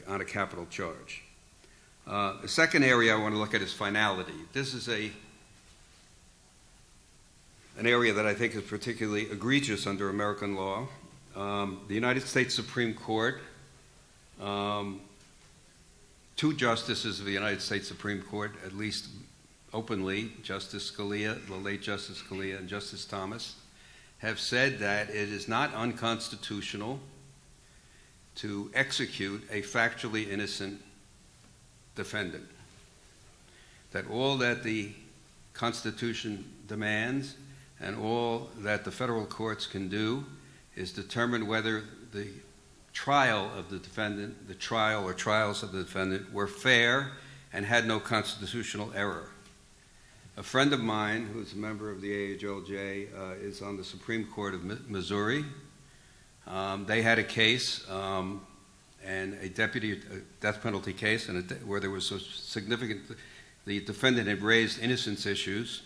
on a capital charge. The second area I want to look at is finality. This is an area that I think is particularly egregious under American law. The United States Supreme Court, two justices of the United States Supreme Court, at least openly, Justice Scalia, the late Justice Scalia, and Justice Thomas, have said that it is not unconstitutional to execute a factually innocent defendant. That all that the Constitution demands and all that the federal courts can do is determine whether the trial of the defendant, the trial or trials of the defendant, were fair and had no constitutional error. A friend of mine, who's a member of the AHLJ, is on the Supreme Court of Missouri. They had a case, and a death penalty case, where there was a significant, the defendant had raised innocence issues,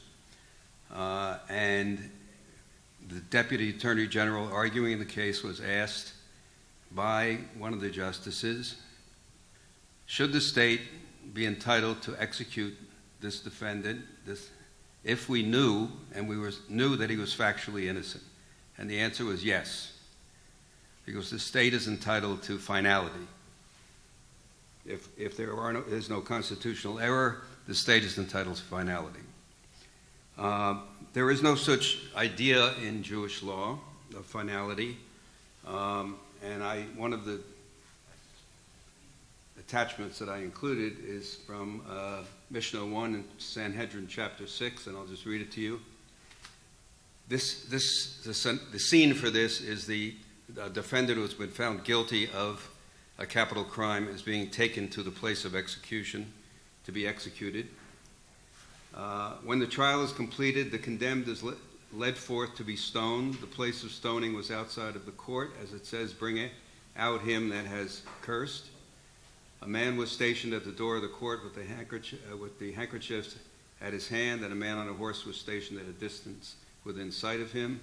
and the Deputy Attorney General arguing the case was asked by one of the justices, should the state be entitled to execute this defendant if we knew, and knew that he was factually innocent? And the answer was yes, because the state is entitled to finality. If there's no constitutional error, the state is entitled to finality. There is no such idea in Jewish law of finality, and one of the attachments that I included is from Mishnah 1 in Sanhedrin chapter 6, and I'll just read it to you. The scene for this is the defendant who has been found guilty of a capital crime is being taken to the place of execution to be executed. When the trial is completed, the condemned is led forth to be stoned. The place of stoning was outside of the court, as it says, "Bring out him that has cursed." A man was stationed at the door of the court with the handkerchiefs at his hand, and a man on a horse was stationed at a distance within sight of him.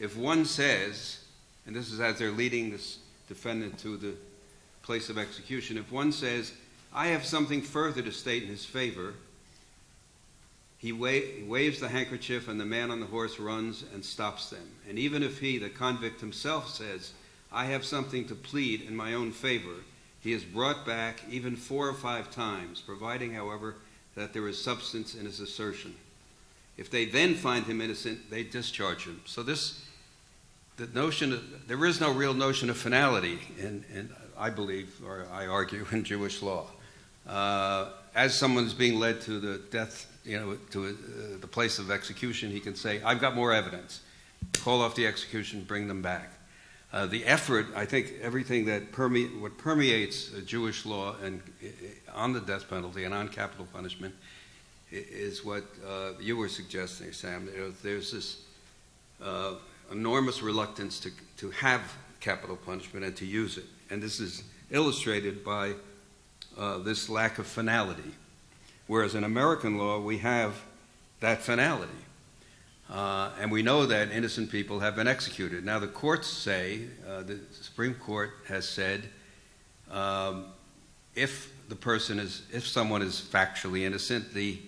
If one says, and this is as they're leading this defendant to the place of execution, if one says, "I have something further to state in his favor," he waves the handkerchief, and the man on the horse runs and stops them. And even if he, the convict himself, says, "I have something to plead in my own favor," he is brought back even 4 or 5 times, providing, however, that there is substance in his assertion. If they then find him innocent, they discharge him. So there is no real notion of finality, and I believe, or I argue, in Jewish law. As someone's being led to the death, to the place of execution, he can say, "I've got more evidence." Call off the execution, bring them back. The effort, I think, everything that what permeates Jewish law and on the death penalty and on capital punishment is what you were suggesting, Sam. There's this enormous reluctance to have capital punishment and to use it, and this is illustrated by this lack of finality. Whereas in American law, we have that finality. And we know that innocent people have been executed. Now, the courts say, the Supreme Court has said, if someone is factually innocent, the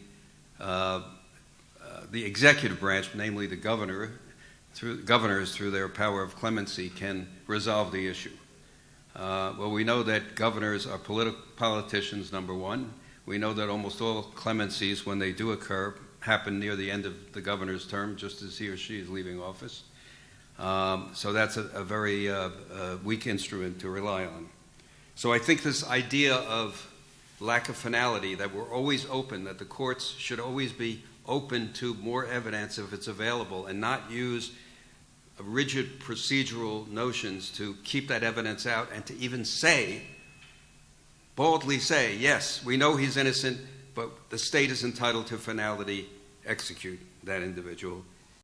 executive branch, namely the governors through their power of clemency, can resolve the issue. Well, we know that governors are politicians, number one. We know that almost all clemencies, when they do occur, happen near the end of the governor's term, just as he or she is leaving office. So that's a very weak instrument to rely on. So I think this idea of lack of finality, that we're always open, that the courts should always be open to more evidence if it's available and not use rigid procedural notions to keep that evidence out and to even boldly say, yes, we know he's innocent, but the state is entitled to finality, execute that individual.